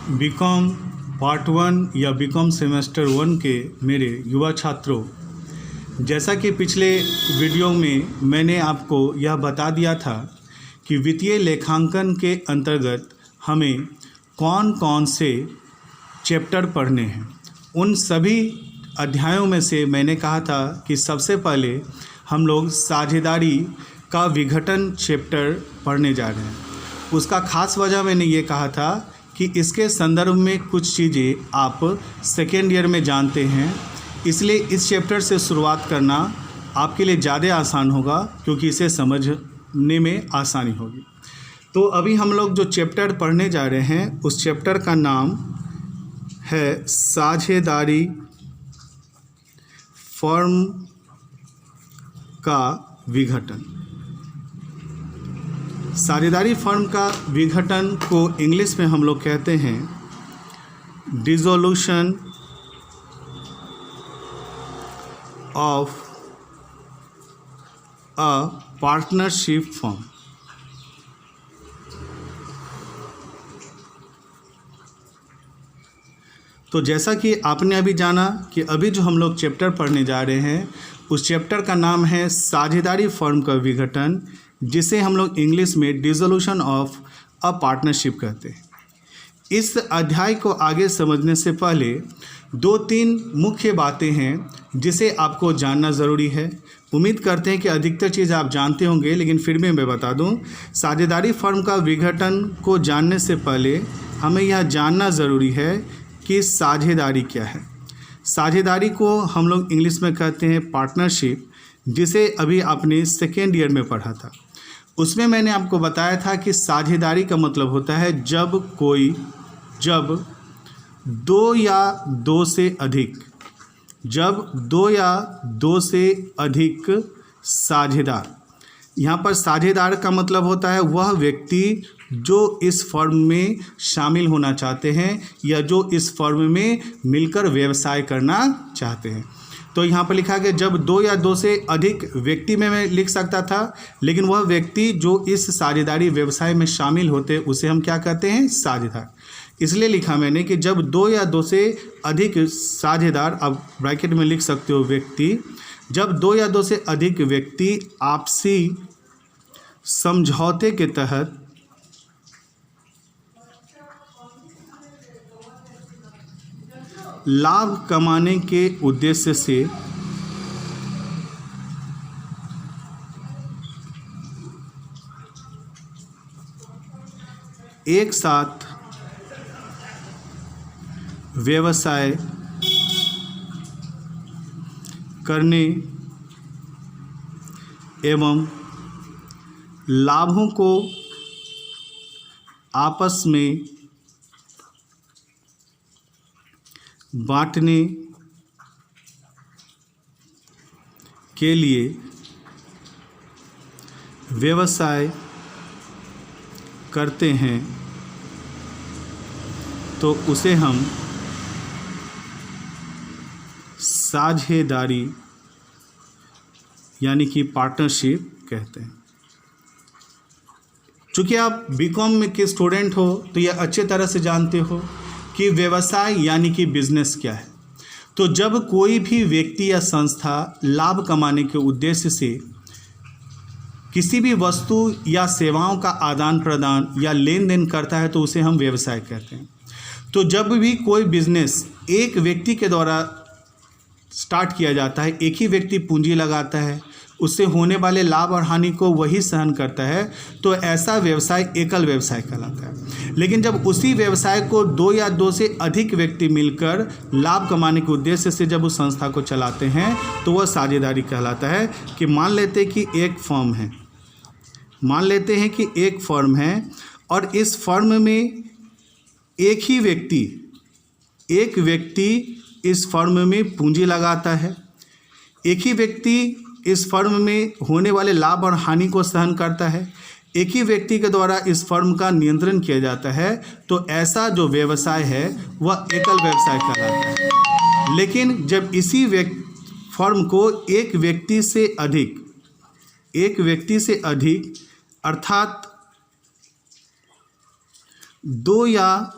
BCom part 1 या BCom semester 1 के मेरे युवा छात्रों, जैसा कि पिछले वीडियो में मैंने आपको यह बता दिया था कि वित्तीय लेखांकन के अंतर्गत हमें कौन कौन से चैप्टर पढ़ने हैं। उन सभी अध्यायों में से मैंने कहा था कि सबसे पहले हम लोग साझेदारी का विघटन चैप्टर पढ़ने जा रहे हैं। उसका खास वजह मैंने ये कहा था कि इसके संदर्भ में कुछ चीज़ें आप सेकेंड ईयर में जानते हैं, इसलिए इस चैप्टर से शुरुआत करना आपके लिए ज़्यादा आसान होगा, क्योंकि इसे समझने में आसानी होगी। तो अभी हम लोग जो चैप्टर पढ़ने जा रहे हैं उस चैप्टर का नाम है साझेदारी फर्म का विघटन। साझेदारी फर्म का विघटन को इंग्लिश में हम लोग कहते हैं dissolution of a partnership firm. तो जैसा कि आपने अभी जाना कि अभी जो हम लोग चैप्टर पढ़ने जा रहे हैं उस चैप्टर का नाम है साझेदारी फर्म का विघटन, जिसे हम लोग इंग्लिश में डिसोल्यूशन ऑफ अ पार्टनरशिप कहते हैं। इस अध्याय को आगे समझने से पहले 2-3 मुख्य बातें हैं जिसे आपको जानना ज़रूरी है। उम्मीद करते हैं कि अधिकतर चीज़ आप जानते होंगे, लेकिन फिर भी मैं बता दूं, साझेदारी फर्म का विघटन को जानने से पहले हमें यह जानना ज़रूरी है कि साझेदारी क्या है। साझेदारी को हम लोग इंग्लिश में कहते हैं पार्टनरशिप, जिसे अभी आपने सेकेंड ईयर में पढ़ा था। उसमें मैंने आपको बताया था कि साझेदारी का मतलब होता है जब दो या दो से अधिक साझेदार। यहाँ पर साझेदार का मतलब होता है वह व्यक्ति जो इस फर्म में शामिल होना चाहते हैं या जो इस फर्म में मिलकर व्यवसाय करना चाहते हैं। तो यहाँ पर लिखा गया जब 2 या 2 से अधिक व्यक्ति में मैं लिख सकता था, लेकिन वह व्यक्ति जो इस साझेदारी व्यवसाय में शामिल होते उसे हम क्या कहते हैं, साझेदार। इसलिए लिखा मैंने कि जब 2 या 2 से अधिक साझेदार, अब ब्रैकेट में लिख सकते हो व्यक्ति, जब 2 या 2 से अधिक व्यक्ति आपसी समझौते के तहत लाभ कमाने के उद्देश्य से एक साथ व्यवसाय करने एवं लाभों को आपस में बांटने के लिए व्यवसाय करते हैं, तो उसे हम साझेदारी यानी कि पार्टनरशिप कहते हैं। चूँकि आप बीकॉम के स्टूडेंट हो तो यह अच्छे तरह से जानते हो कि व्यवसाय यानी कि बिजनेस क्या है। तो जब कोई भी व्यक्ति या संस्था लाभ कमाने के उद्देश्य से किसी भी वस्तु या सेवाओं का आदान प्रदान या लेन देन करता है तो उसे हम व्यवसाय कहते हैं। तो जब भी कोई बिजनेस एक व्यक्ति के द्वारा स्टार्ट किया जाता है, एक ही व्यक्ति पूंजी लगाता है, उससे होने वाले लाभ और हानि को वही सहन करता है, तो ऐसा व्यवसाय एकल व्यवसाय कहलाता है। लेकिन जब उसी व्यवसाय को 2 या 2 से अधिक व्यक्ति मिलकर लाभ कमाने के उद्देश्य से जब उस संस्था को चलाते हैं तो वह साझेदारी कहलाता है। कि मान लेते हैं कि एक फर्म है और इस फर्म में एक व्यक्ति इस फर्म में पूंजी लगाता है, एक ही व्यक्ति इस फर्म में होने वाले लाभ और हानि को सहन करता है, एक ही व्यक्ति के द्वारा इस फर्म का नियंत्रण किया जाता है, तो ऐसा जो व्यवसाय है वह एकल व्यवसाय कहलाता है। लेकिन जब इसी फर्म को एक व्यक्ति से अधिक अर्थात 2 या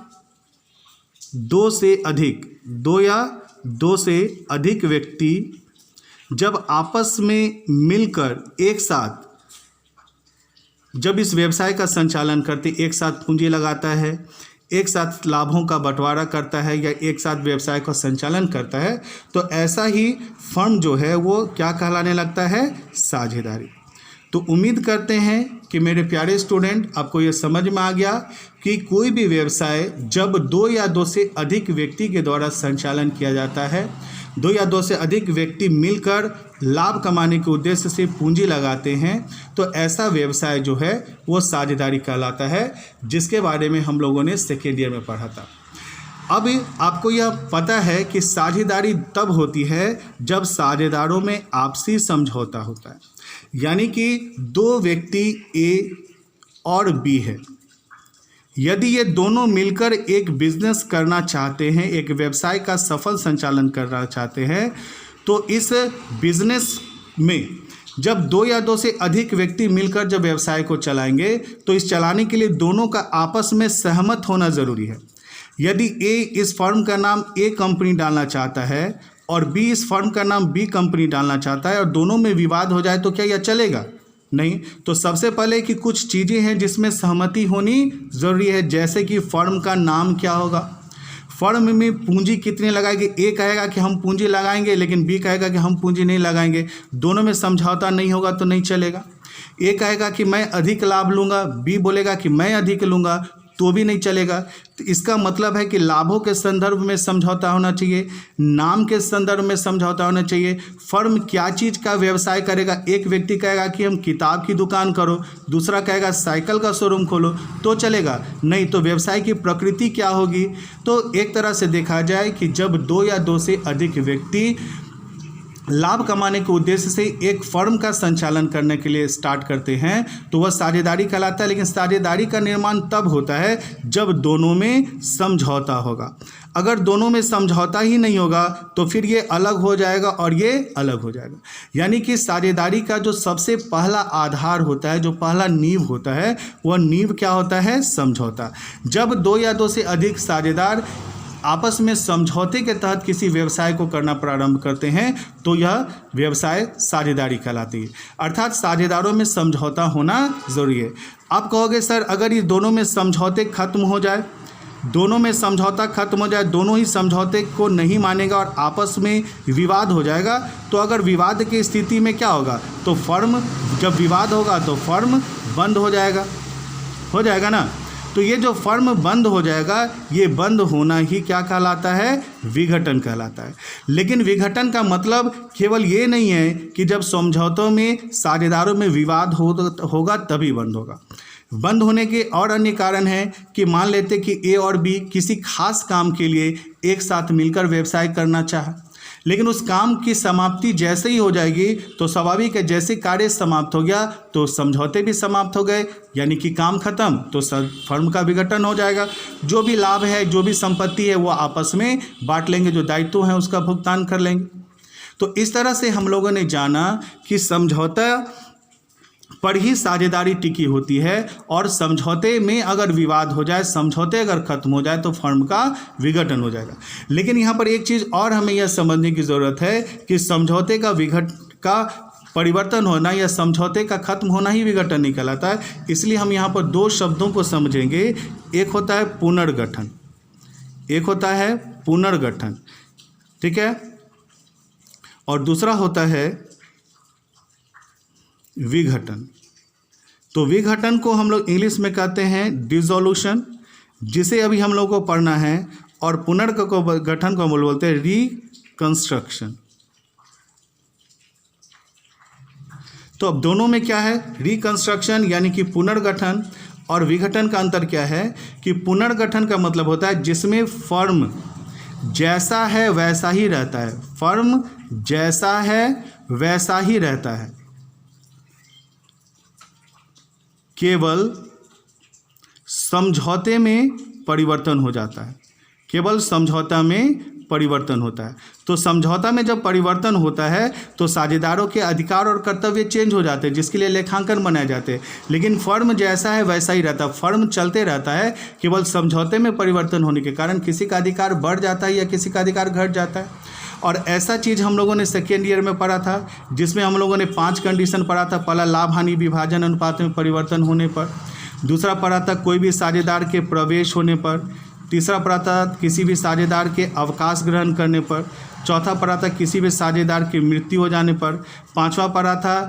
दो या दो से अधिक व्यक्ति जब आपस में मिलकर एक साथ जब इस व्यवसाय का संचालन करते, एक साथ पूंजी लगाता है, एक साथ लाभों का बंटवारा करता है या एक साथ व्यवसाय का संचालन करता है, तो ऐसा ही फर्म जो है वो क्या कहलाने लगता है? साझेदारी। तो उम्मीद करते हैं कि मेरे प्यारे स्टूडेंट आपको ये समझ में आ गया कि कोई भी व्यवसाय जब दो या दो से अधिक व्यक्ति के द्वारा संचालन किया जाता है, दो या दो से अधिक व्यक्ति मिलकर लाभ कमाने के उद्देश्य से पूंजी लगाते हैं, तो ऐसा व्यवसाय जो है वो साझेदारी कहलाता है, जिसके बारे में हम लोगों ने सेकेंड ईयर में पढ़ा था। अब आपको यह पता है कि साझेदारी तब होती है जब साझेदारों में आपसी समझौता होता है, यानी कि दो व्यक्ति ए और बी है। यदि ये दोनों मिलकर एक बिजनेस करना चाहते हैं, एक व्यवसाय का सफल संचालन करना चाहते हैं, तो इस बिजनेस में जब दो या दो से अधिक व्यक्ति मिलकर जब व्यवसाय को चलाएंगे, तो इस चलाने के लिए दोनों का आपस में सहमत होना ज़रूरी है। यदि ए इस फर्म का नाम ए कंपनी डालना चाहता है और बी इस फर्म का नाम बी कंपनी डालना चाहता है और दोनों में विवाद हो जाए, तो क्या यह चलेगा? नहीं। तो सबसे पहले कि कुछ चीज़ें हैं जिसमें सहमति होनी ज़रूरी है, जैसे कि फर्म का नाम क्या होगा, फर्म में पूंजी कितनी लगाएंगे। ए कहेगा कि हम पूंजी लगाएंगे, लेकिन बी कहेगा कि हम पूंजी नहीं लगाएंगे, दोनों में समझौता नहीं होगा तो नहीं चलेगा। ए कहेगा कि मैं अधिक लाभ लूँगा, बी बोलेगा कि मैं अधिक लूँगा, तो भी नहीं चलेगा। तो इसका मतलब है कि लाभों के संदर्भ में समझौता होना चाहिए, नाम के संदर्भ में समझौता होना चाहिए, फर्म क्या चीज़ का व्यवसाय करेगा। एक व्यक्ति कहेगा कि हम किताब की दुकान करो, दूसरा कहेगा साइकिल का शोरूम खोलो, तो चलेगा नहीं। तो व्यवसाय की प्रकृति क्या होगी? तो एक तरह से देखा जाए कि जब दो या दो से अधिक व्यक्ति लाभ कमाने के उद्देश्य से एक फर्म का संचालन करने के लिए स्टार्ट करते हैं, तो वह साझेदारी कहलाता है। लेकिन साझेदारी का निर्माण तब होता है जब दोनों में समझौता होगा। अगर दोनों में समझौता ही नहीं होगा तो फिर ये अलग हो जाएगा और ये अलग हो जाएगा। यानी कि साझेदारी का जो सबसे पहला आधार होता है, जो पहला नींव होता है, वह नींव क्या होता है? समझौता। जब दो या दो से अधिक साझेदार आपस में समझौते के तहत किसी व्यवसाय को करना प्रारंभ करते हैं, तो यह व्यवसाय साझेदारी कहलाती है। अर्थात साझेदारों में समझौता होना ज़रूरी है। आप कहोगे सर अगर ये दोनों में समझौते खत्म हो जाए, दोनों में समझौता खत्म हो जाए, दोनों ही समझौते को नहीं मानेगा और आपस में विवाद हो जाएगा, तो अगर विवाद की स्थिति में क्या होगा? तो फर्म, जब विवाद होगा तो फर्म बंद हो जाएगा ना। तो ये जो फर्म बंद हो जाएगा, ये बंद होना ही क्या कहलाता है? विघटन कहलाता है। लेकिन विघटन का मतलब केवल ये नहीं है कि जब समझौतों में साझेदारों में विवाद होगा तभी बंद होगा। बंद होने के और अन्य कारण हैं कि मान लेते कि ए और बी किसी खास काम के लिए एक साथ मिलकर व्यवसाय करना चाहा, लेकिन उस काम की समाप्ति जैसे ही हो जाएगी तो स्वाभाविक है, जैसे कार्य समाप्त हो गया तो समझौते भी समाप्त हो गए, यानी कि काम खत्म, तो फर्म का विघटन हो जाएगा। जो भी लाभ है, जो भी संपत्ति है, वो आपस में बांट लेंगे, जो दायित्व है उसका भुगतान कर लेंगे। तो इस तरह से हम लोगों ने जाना कि समझौता पर ही साझेदारी टिकी होती है, और समझौते में अगर विवाद हो जाए, समझौते अगर खत्म हो जाए तो फर्म का विघटन हो जाएगा। लेकिन यहाँ पर एक चीज़ और हमें यह समझने की ज़रूरत है कि समझौते का परिवर्तन होना या समझौते का खत्म होना ही विघटन नहीं कहलाता है। इसलिए हम यहाँ पर दो शब्दों को समझेंगे। एक होता है पुनर्गठन, एक होता है पुनर्गठन, ठीक है, और दूसरा होता है विघटन। तो विघटन को हम लोग इंग्लिश में कहते हैं डिसोल्यूशन, जिसे अभी हम लोग को पढ़ना है, और पुनर्गठन को हम लोग बोलते हैं रिकंस्ट्रक्शन। तो अब दोनों में क्या है? रिकंस्ट्रक्शन यानी कि पुनर्गठन, और विघटन का अंतर क्या है कि पुनर्गठन का मतलब होता है जिसमें फर्म जैसा है वैसा ही रहता है, फर्म जैसा है वैसा ही रहता है, केवल समझौते में परिवर्तन हो जाता है, केवल समझौता में परिवर्तन होता है। तो समझौता में जब परिवर्तन होता है तो साझेदारों के अधिकार और कर्तव्य चेंज हो जाते हैं, जिसके लिए लेखांकन बनाए जाते हैं। लेकिन फर्म जैसा है वैसा ही रहता है, फर्म चलते रहता है। केवल समझौते में परिवर्तन होने के कारण किसी का अधिकार बढ़ जाता है या किसी का अधिकार घट जाता है। और ऐसा चीज़ हम लोगों ने सेकेंड ईयर में पढ़ा था, जिसमें हम लोगों ने 5 कंडीशन पढ़ा था। पहला, लाभ हानि विभाजन अनुपात में परिवर्तन होने पर। दूसरा पढ़ा था कोई भी साझेदार के प्रवेश होने पर। तीसरा पढ़ा था किसी भी साझेदार के अवकाश ग्रहण करने पर। चौथा पढ़ा था किसी भी साझेदार की मृत्यु हो जाने पर। पांचवा पढ़ा था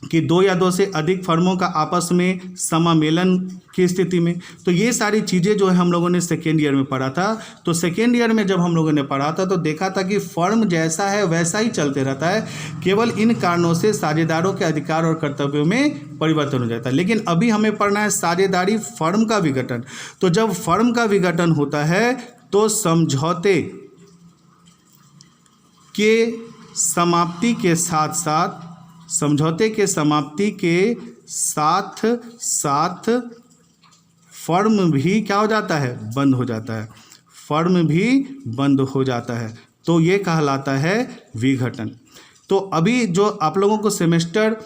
कि 2 या 2 से अधिक फर्मों का आपस में समामेलन की स्थिति में। तो ये सारी चीज़ें जो है हम लोगों ने सेकेंड ईयर में पढ़ा था। तो सेकेंड ईयर में जब हम लोगों ने पढ़ा था तो देखा था कि फर्म जैसा है वैसा ही चलते रहता है, केवल इन कारणों से साझेदारों के अधिकार और कर्तव्यों में परिवर्तन हो जाता है। लेकिन अभी हमें पढ़ना है साझेदारी फर्म का विघटन। तो जब फर्म का विघटन होता है तो समझौते के समाप्ति के साथ साथ फर्म भी क्या हो जाता है, बंद हो जाता है। फर्म भी बंद हो जाता है, तो ये कहलाता है विघटन। तो अभी जो आप लोगों को सेमेस्टर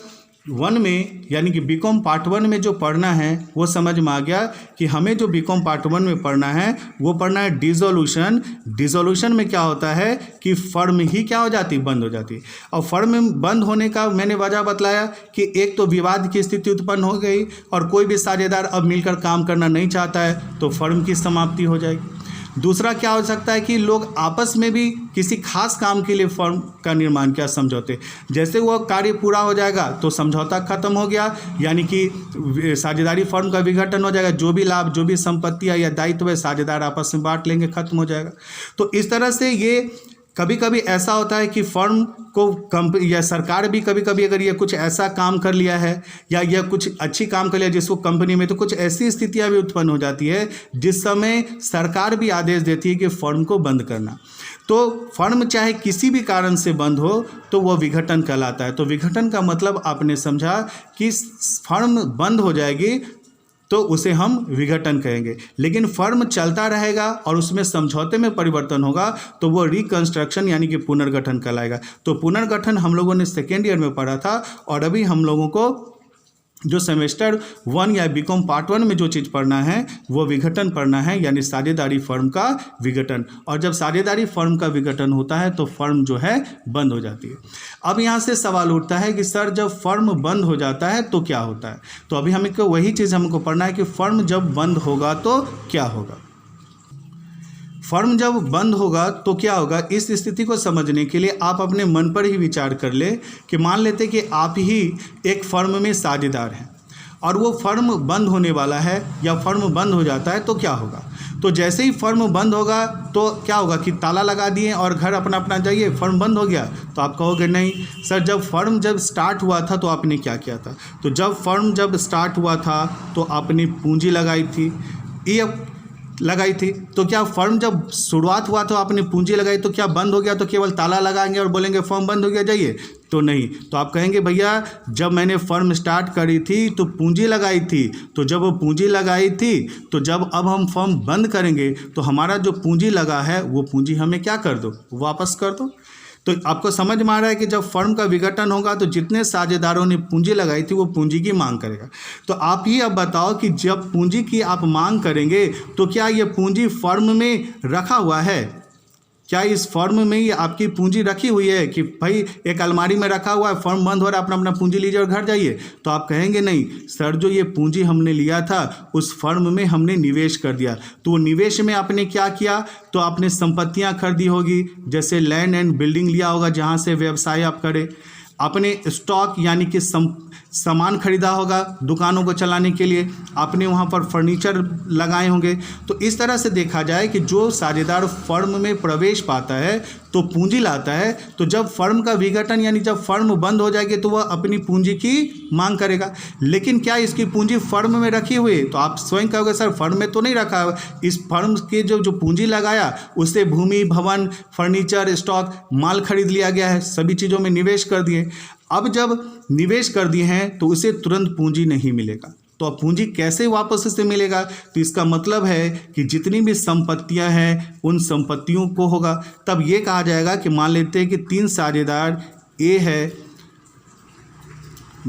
1 में यानी कि बीकॉम पार्ट 1 में जो पढ़ना है वो समझ में आ गया कि हमें जो बीकॉम पार्ट 1 में पढ़ना है वो पढ़ना है डिसोल्यूशन। डिसोल्यूशन में क्या होता है कि फर्म ही क्या हो जाती, बंद हो जाती। और फर्म बंद होने का मैंने वजह बतलाया कि एक तो विवाद की स्थिति उत्पन्न हो गई और कोई भी साझेदार अब मिलकर काम करना नहीं चाहता है तो फर्म की समाप्ति हो जाएगी। दूसरा क्या हो सकता है कि लोग आपस में भी किसी खास काम के लिए फर्म का निर्माण किया समझौते, जैसे वो कार्य पूरा हो जाएगा तो समझौता खत्म हो गया, यानी कि साझेदारी फर्म का विघटन हो जाएगा। जो भी लाभ, जो भी संपत्तियां या दायित्व है साझेदार आपस में बांट लेंगे, खत्म हो जाएगा। तो इस तरह से ये कभी कभी ऐसा होता है कि फर्म को या सरकार भी कभी कभी अगर ये कुछ ऐसा काम कर लिया है या यह कुछ अच्छी काम कर लिया जिसको कंपनी में, तो कुछ ऐसी स्थितियां भी उत्पन्न हो जाती है जिस समय सरकार भी आदेश देती है कि फर्म को बंद करना। तो फर्म चाहे किसी भी कारण से बंद हो तो वह विघटन कहलाता है। तो विघटन का मतलब आपने समझा कि फर्म बंद हो जाएगी तो उसे हम विघटन कहेंगे। लेकिन फर्म चलता रहेगा और उसमें समझौते में परिवर्तन होगा तो वो रिकंस्ट्रक्शन यानी कि पुनर्गठन कहलाएगा। तो पुनर्गठन हम लोगों ने सेकेंड ईयर में पढ़ा था और अभी हम लोगों को जो सेमेस्टर 1 या बीकॉम पार्ट 1 में जो चीज़ पढ़ना है वो विघटन पढ़ना है, यानी साझेदारी फर्म का विघटन। और जब साझेदारी फर्म का विघटन होता है तो फर्म जो है बंद हो जाती है। अब यहाँ से सवाल उठता है कि सर जब फर्म बंद हो जाता है तो क्या होता है। तो अभी हमको वही चीज़ हमको पढ़ना है कि फर्म जब बंद होगा तो क्या होगा। फर्म जब बंद होगा तो क्या होगा, इस स्थिति को समझने के लिए आप अपने मन पर ही विचार कर ले कि मान लेते कि आप ही एक फर्म में साझेदार हैं और वो फर्म बंद होने वाला है या फर्म बंद हो जाता है तो क्या होगा। तो जैसे ही फर्म बंद होगा तो क्या होगा कि ताला लगा दिए और घर अपना अपना जाइए, फर्म बंद हो गया। तो आप कहोगे नहीं सर, जब फर्म स्टार्ट हुआ था तो आपने क्या किया था। तो जब फर्म स्टार्ट हुआ था तो आपने पूंजी लगाई थी, ये लगाई थी। तो क्या फर्म जब शुरुआत हुआ तो आपने पूंजी लगाई, तो क्या बंद हो गया तो केवल ताला लगाएंगे और बोलेंगे फर्म बंद हो गया जाइए, तो नहीं। तो आप कहेंगे भैया जब मैंने फर्म स्टार्ट करी थी तो पूंजी लगाई थी, तो जब वो पूंजी लगाई थी तो जब अब हम फर्म बंद करेंगे तो हमारा जो पूंजी लगा है वो पूंजी हमें क्या कर दो, वापस कर दो। तो आपको समझ में आ रहा है कि जब फर्म का विघटन होगा तो जितने साझेदारों ने पूंजी लगाई थी वो पूंजी की मांग करेगा। तो आप ही अब बताओ कि जब पूंजी की आप मांग करेंगे तो क्या ये पूंजी फर्म में रखा हुआ है, क्या इस फर्म में ही आपकी पूंजी रखी हुई है कि भाई एक अलमारी में रखा हुआ है, फर्म बंद हो रहा है, अपना अपना पूंजी लीजिए और घर जाइए। तो आप कहेंगे नहीं सर, जो ये पूंजी हमने लिया था उस फर्म में हमने निवेश कर दिया। तो निवेश में आपने क्या किया, तो आपने संपत्तियां खरीदी होगी, जैसे लैंड एंड बिल्डिंग लिया होगा जहां से व्यवसाय आप करें। आपने स्टॉक यानी कि सामान खरीदा होगा दुकानों को चलाने के लिए, आपने वहाँ पर फर्नीचर लगाए होंगे। तो इस तरह से देखा जाए कि जो साझेदार फर्म में प्रवेश पाता है तो पूंजी लाता है, तो जब फर्म का विघटन यानी जब फर्म बंद हो जाएगी तो वह अपनी पूंजी की मांग करेगा। लेकिन क्या इसकी पूंजी फर्म में रखी हुई है, तो आप स्वयं कहोगे सर फर्म में तो नहीं रखा है। इस फर्म के जो पूंजी लगाया उससे भूमि, भवन, फर्नीचर, स्टॉक, माल खरीद लिया गया है, सभी चीज़ों में निवेश कर दिए। अब जब निवेश कर दिए हैं तो उसे तुरंत पूंजी नहीं मिलेगा। तो अब पूंजी कैसे वापस से मिलेगा? तो इसका मतलब है कि जितनी भी संपत्तियां हैं उन संपत्तियों को होगा। तब ये कहा जाएगा कि मान लेते हैं कि 3 साझेदार ए है,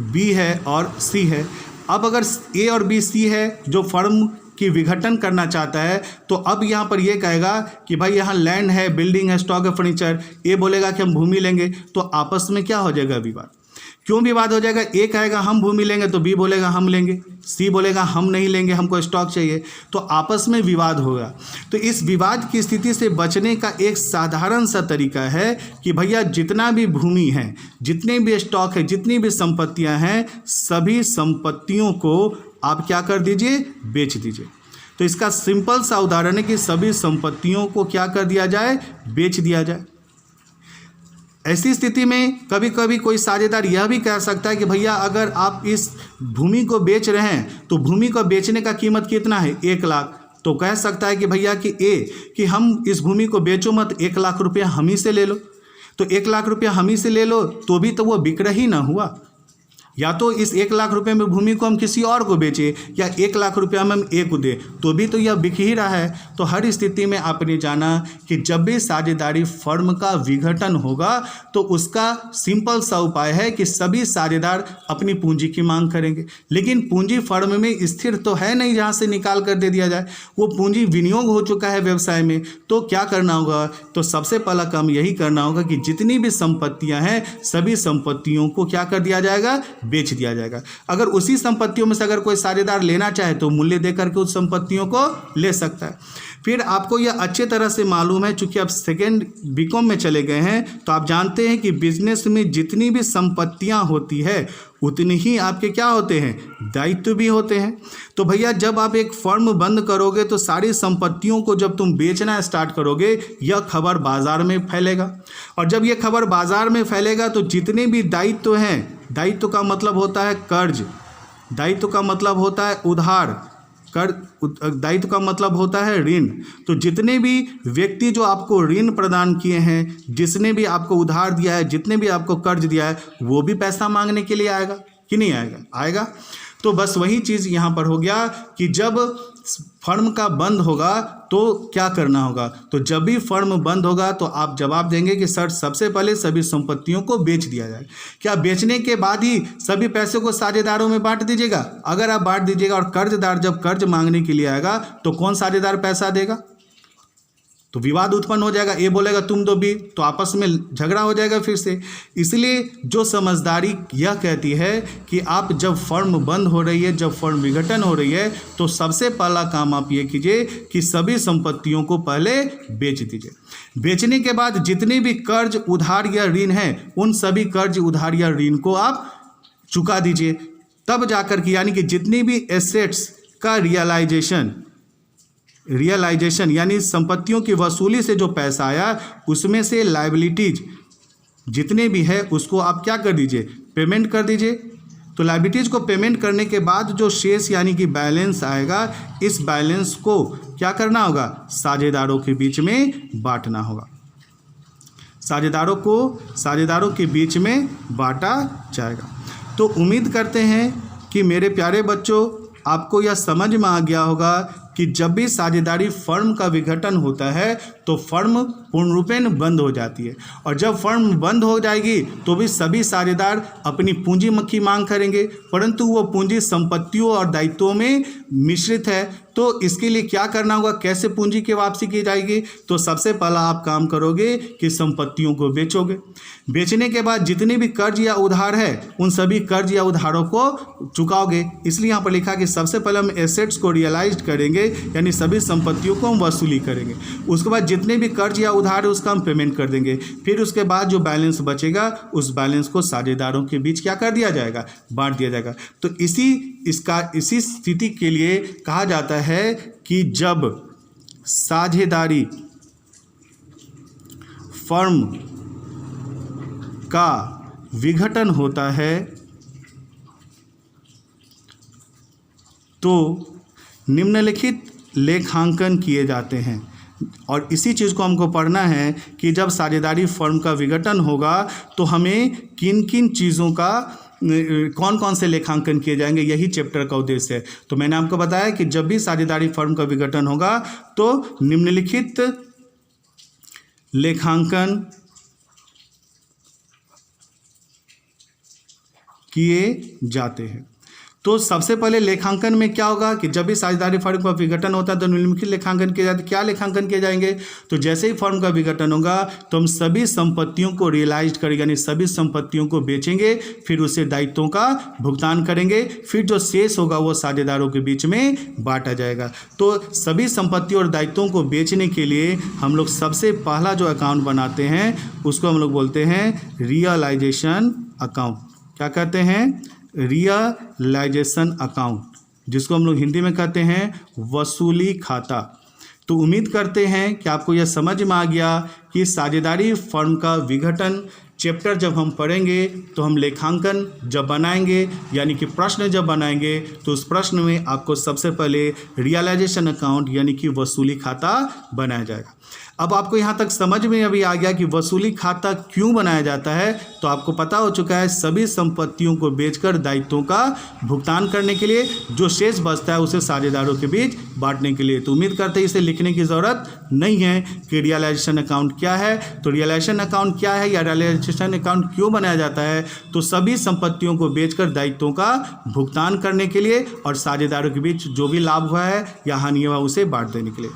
बी है और सी है। अब अगर ए और बी सी है जो फर्म की विघटन करना चाहता है, तो अब यहाँ पर ये कहेगा कि भाई यहाँ लैंड है, बिल्डिंग है, स्टॉक है, फर्नीचर। ए बोलेगा कि हम भूमि लेंगे, तो आपस में क्या हो जाएगा? विवाद। क्यों विवाद हो जाएगा? ए कहेगा हम भूमि लेंगे, तो बी बोलेगा हम लेंगे, सी बोलेगा हम नहीं लेंगे, हमको स्टॉक चाहिए, तो आपस में विवाद होगा। तो इस विवाद की स्थिति से बचने का एक साधारण सा तरीका है कि भैया जितना भी भूमि है, जितने भी स्टॉक है, जितनी भी संपत्तियां हैं, सभी संपत्तियों को आप क्या कर दीजिए? बेच दीजिए। तो इसका सिंपल सा उदाहरण है कि सभी संपत्तियों को क्या कर दिया जाए? बेच दिया जाए। ऐसी स्थिति में कभी कभी कोई साझेदार यह भी कह सकता है कि भैया अगर आप इस भूमि को बेच रहे हैं तो भूमि को बेचने का कीमत कितना है? 1 लाख। तो कह सकता है कि भैया कि हम इस भूमि को बेचो मत, 1 लाख रुपया हम ही से ले लो। तो 1 लाख रुपया हम ही से ले लो तो भी तो वो बिक रही ना हुआ। या तो इस 1 लाख रुपए में भूमि को हम किसी और को बेचें, या 1 लाख रुपया में हम ए को दें, तो भी तो यह बिक ही रहा है। तो हर स्थिति में आपने जाना कि जब भी साझेदारी फर्म का विघटन होगा तो उसका सिंपल सा उपाय है कि सभी साझेदार अपनी पूंजी की मांग करेंगे। लेकिन पूंजी फर्म में स्थिर तो है नहीं जहाँ से निकाल कर दे दिया जाए, वो पूंजी विनियोग हो चुका है व्यवसाय में। तो क्या करना होगा? तो सबसे पहला काम यही करना होगा कि जितनी भी संपत्तियाँ हैं सभी संपत्तियों को क्या कर दिया जाएगा? बेच दिया जाएगा। अगर उसी संपत्तियों में से अगर कोई साझेदार लेना चाहे तो मूल्य देकर के उस संपत्तियों को ले सकता है। फिर आपको यह अच्छे तरह से मालूम है, चूंकि आप सेकेंड बीकॉम में चले गए हैं, तो आप जानते हैं कि बिजनेस में जितनी भी संपत्तियां होती है उतनी ही आपके क्या होते हैं? दायित्व भी होते हैं। तो भैया जब आप एक फर्म बंद करोगे तो सारी संपत्तियों को जब तुम बेचना स्टार्ट करोगे, यह खबर बाजार में फैलेगा, और जब यह खबर बाजार में फैलेगा तो जितने भी दायित्व हैं, दायित्व का मतलब होता है कर्ज, दायित्व का मतलब होता है उधार, दायित्व का मतलब होता है ऋण। तो जितने भी व्यक्ति जो आपको ऋण प्रदान किए हैं, जिसने भी आपको उधार दिया है, जितने भी आपको कर्ज दिया है, वो भी पैसा मांगने के लिए आएगा कि नहीं आएगा? आएगा। तो बस वही चीज़ यहाँ पर हो गया कि जब फर्म का बंद होगा तो क्या करना होगा? तो जब भी फर्म बंद होगा तो आप जवाब देंगे कि सर सबसे पहले सभी संपत्तियों को बेच दिया जाए। क्या बेचने के बाद ही सभी पैसे को साझेदारों में बांट दीजिएगा? अगर आप बांट दीजिएगा और कर्जदार जब कर्ज मांगने के लिए आएगा तो कौन साझेदार पैसा देगा? तो विवाद उत्पन्न हो जाएगा। ए बोलेगा तुम दो, बी, तो आपस में झगड़ा हो जाएगा फिर से। इसलिए जो समझदारी यह कहती है कि आप जब फर्म बंद हो रही है, जब फर्म विघटन हो रही है, तो सबसे पहला काम आप ये कीजिए कि सभी संपत्तियों को पहले बेच दीजिए। बेचने के बाद जितने भी कर्ज उधार या ऋण है उन सभी कर्ज उधार या ऋण को आप चुका दीजिए। तब जाकर के यानी कि जितनी भी एसेट्स का रियलाइजेशन यानी संपत्तियों की वसूली से जो पैसा आया उसमें से लायबिलिटीज जितने भी है उसको आप क्या कर दीजिए? पेमेंट कर दीजिए। तो लायबिलिटीज को पेमेंट करने के बाद जो शेष यानी कि बैलेंस आएगा, इस बैलेंस को क्या करना होगा? साझेदारों के बीच में बांटना होगा। साझेदारों के बीच में बांटा जाएगा। तो उम्मीद करते हैं कि मेरे प्यारे बच्चों आपको यह समझ में आ गया होगा कि जब भी साझेदारी फर्म का विघटन होता है तो फर्म पूर्ण रूपेण बंद हो जाती है, और जब फर्म बंद हो जाएगी तो भी सभी साझेदार अपनी पूंजी की मांग करेंगे, परंतु वो पूंजी संपत्तियों और दायित्वों में मिश्रित है। तो इसके लिए क्या करना होगा? कैसे पूंजी की वापसी की जाएगी? तो सबसे पहला आप काम करोगे कि संपत्तियों को बेचोगे। बेचने के बाद जितने भी कर्ज या उधार है उन सभी कर्ज या उधारों को चुकाओगे। इसलिए यहाँ पर लिखा कि सबसे पहले हम एसेट्स को रियलाइज करेंगे, यानी सभी संपत्तियों को हम वसूली करेंगे। उसके बाद जितने भी कर्ज या उधार है उसका हम पेमेंट कर देंगे। फिर उसके बाद जो बैलेंस बचेगा उस बैलेंस को साझेदारों के बीच क्या कर दिया जाएगा? बांट दिया जाएगा। तो इसी स्थिति के लिए कहा जाता है कि जब साझेदारी फर्म का विघटन होता है तो निम्नलिखित लेखांकन किए जाते हैं। और इसी चीज़ को हमको पढ़ना है कि जब साझेदारी फर्म का विघटन होगा तो हमें किन किन चीज़ों का कौन कौन से लेखांकन किए जाएंगे, यही चैप्टर का उद्देश्य है। तो मैंने आपको बताया कि जब भी साझेदारी फर्म का विघटन होगा तो निम्नलिखित लेखांकन किए जाते हैं। तो सबसे पहले लेखांकन में क्या होगा कि जब भी साझेदारी फर्म का विघटन होता है तो निम्नलिखित लेखांकन किए जाते हैं। क्या लेखांकन किए जाएंगे? तो जैसे ही फर्म का विघटन होगा तो हम सभी संपत्तियों को रियलाइज करेंगे, यानी सभी संपत्तियों को बेचेंगे, फिर उसे दायित्वों का भुगतान करेंगे, फिर जो शेष होगा वो साझेदारों के बीच में बांटा जाएगा। तो सभी संपत्तियों और दायित्वों को बेचने के लिए हम लोग सबसे पहला जो अकाउंट बनाते हैं उसको हम लोग बोलते हैं रियलाइजेशन अकाउंट। क्या कहते हैं? रियलाइजेशन अकाउंट, जिसको हम लोग हिंदी में कहते हैं वसूली खाता। तो उम्मीद करते हैं कि आपको यह समझ में आ गया कि साझेदारी फर्म का विघटन चैप्टर जब हम पढ़ेंगे तो हम लेखांकन जब बनाएंगे, यानी कि प्रश्न जब बनाएंगे, तो उस प्रश्न में आपको सबसे पहले रियलाइजेशन अकाउंट यानी कि वसूली खाता बनाया जाएगा। अब आपको यहाँ तक समझ में अभी आ गया कि वसूली खाता क्यों बनाया जाता है, तो आपको पता हो चुका है सभी संपत्तियों को बेचकर दायित्वों का भुगतान करने के लिए, जो शेष बचता है उसे साझेदारों के बीच बांटने के लिए। तो उम्मीद करते हैं इसे लिखने की ज़रूरत नहीं है कि रियलाइजेशन अकाउंट क्या है। तो रियलाइजेशन अकाउंट क्या है या रियलाइजेशन अकाउंट क्यों बनाया जाता है? तो सभी संपत्तियों को बेचकर दायित्वों का भुगतान करने के लिए और साझेदारों के बीच जो भी लाभ हुआ है या हानि हुआ उसे बांट देने के लिए।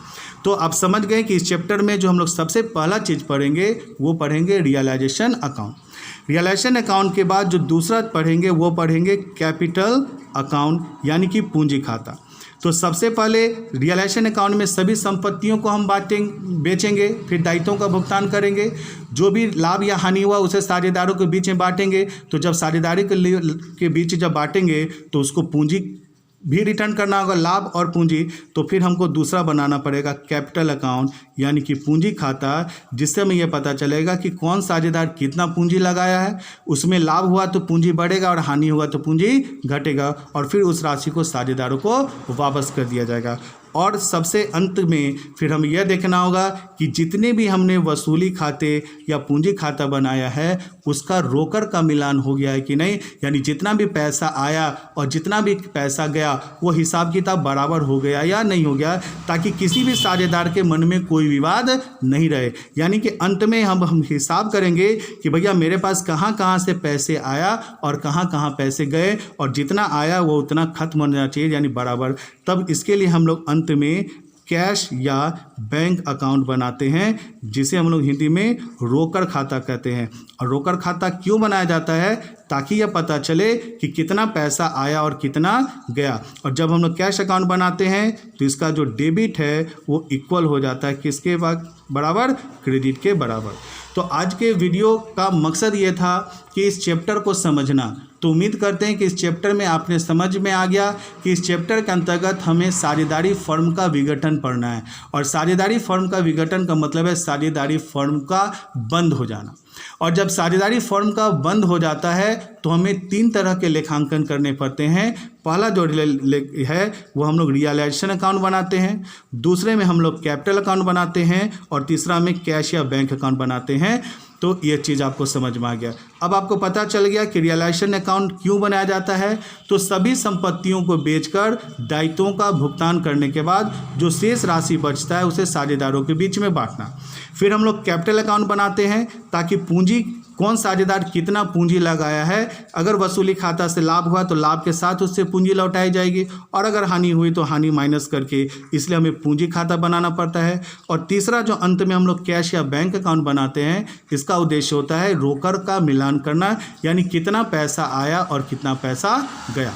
तो आप समझ गए कि इस चैप्टर में जो हम लोग सबसे पहला चीज़ पढ़ेंगे वो पढ़ेंगे रियलाइजेशन अकाउंट। रियलाइजेशन अकाउंट के बाद जो दूसरा पढ़ेंगे वो पढ़ेंगे कैपिटल अकाउंट यानी कि पूंजी खाता। तो सबसे पहले रियलाइजेशन अकाउंट में सभी संपत्तियों को हम बेचेंगे, फिर दायित्वों का भुगतान करेंगे, जो भी लाभ या हानि हुआ उसे साझेदारों के बीच में बांटेंगे। तो जब साझेदारी के बीच जब बांटेंगे तो उसको पूंजी भी रिटर्न करना होगा, लाभ और पूंजी। तो फिर हमको दूसरा बनाना पड़ेगा कैपिटल अकाउंट यानी कि पूंजी खाता, जिससे हमें यह पता चलेगा कि कौन साझेदार कितना पूंजी लगाया है, उसमें लाभ हुआ तो पूंजी बढ़ेगा और हानि हुआ तो पूंजी घटेगा, और फिर उस राशि को साझेदारों को वापस कर दिया जाएगा। और सबसे अंत में फिर हमें यह देखना होगा कि जितने भी हमने वसूली खाते या पूंजी खाता बनाया है उसका रोकर का मिलान हो गया है कि नहीं, यानी जितना भी पैसा आया और जितना भी पैसा गया वो हिसाब किताब बराबर हो गया या नहीं हो गया, ताकि किसी भी साझेदार के मन में कोई विवाद नहीं रहे। यानी कि अंत में हम हिसाब करेंगे कि भैया मेरे पास कहाँ कहाँ से पैसे आया और कहाँ कहाँ पैसे गए, और जितना आया वो उतना खत्म होना चाहिए, यानी बराबर। तब इसके लिए हम लोग अंत में कैश या बैंक अकाउंट बनाते हैं, जिसे हम लोग हिंदी में रोकड़ खाता कहते हैं। और रोकड़ खाता क्यों बनाया जाता है? ताकि यह पता चले कि कितना पैसा आया और कितना गया। और जब हम लोग कैश अकाउंट बनाते हैं तो इसका जो डेबिट है वो इक्वल हो जाता है किसके बराबर? क्रेडिट के बराबर। तो आज के वीडियो का मकसद ये था कि इस चैप्टर को समझना। तो उम्मीद करते हैं कि इस चैप्टर में आपने समझ में आ गया कि इस चैप्टर के अंतर्गत हमें साझेदारी फर्म का विघटन पढ़ना है। और साझेदारी फर्म का विघटन का मतलब है साझेदारी फर्म का बंद हो जाना। और जब साझेदारी फर्म का बंद हो जाता है तो हमें 3 तरह के लेखांकन करने पड़ते हैं। पहला जो है वो हम लोग रियलाइजेशन अकाउंट बनाते हैं, दूसरे में हम लोग कैपिटल अकाउंट बनाते हैं, और तीसरा में कैश या बैंक अकाउंट बनाते हैं। तो ये चीज़ आपको समझ में आ गया। अब आपको पता चल गया कि रियलाइजेशन अकाउंट क्यों बनाया जाता है। तो सभी संपत्तियों को बेचकर दायित्वों का भुगतान करने के बाद जो शेष राशि बचता है उसे साझेदारों के बीच में बांटना। फिर हम लोग कैपिटल अकाउंट बनाते हैं ताकि पूंजी कौन साझेदार कितना पूंजी लगाया है, अगर वसूली खाता से लाभ हुआ तो लाभ के साथ उससे पूंजी लौटाई जाएगी, और अगर हानि हुई तो हानि माइनस करके, इसलिए हमें पूंजी खाता बनाना पड़ता है। और तीसरा जो अंत में हम लोग कैश या बैंक अकाउंट बनाते हैं, इसका उद्देश्य होता है रोकड़ का मिलान करना, यानी कितना पैसा आया और कितना पैसा गया।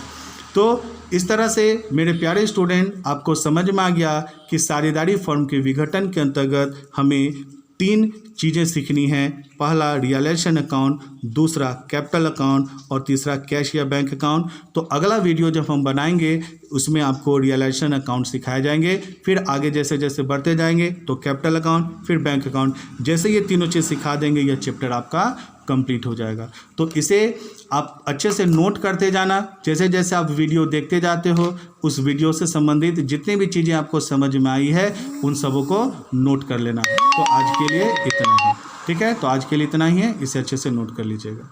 तो इस तरह से मेरे प्यारे स्टूडेंट आपको समझ में आ गया कि साझेदारी फर्म के विघटन के अंतर्गत हमें 3 चीज़ें सीखनी हैं। पहला रियलाइजेशन अकाउंट, दूसरा कैपिटल अकाउंट, और तीसरा कैश या बैंक अकाउंट। तो अगला वीडियो जब हम बनाएंगे उसमें आपको रियलाइजेशन अकाउंट सिखाए जाएंगे, फिर आगे जैसे जैसे बढ़ते जाएंगे तो कैपिटल अकाउंट, फिर बैंक अकाउंट। जैसे ये तीनों चीज़ सिखा देंगे यह चैप्टर आपका कंप्लीट हो जाएगा। तो इसे आप अच्छे से नोट करते जाना। जैसे जैसे आप वीडियो देखते जाते हो उस वीडियो से संबंधित जितनी भी चीज़ें आपको समझ में आई है उन सबों को नोट कर लेना। तो आज के लिए इतना ही, ठीक है? तो आज के लिए इतना ही है, इसे अच्छे से नोट कर लीजिएगा।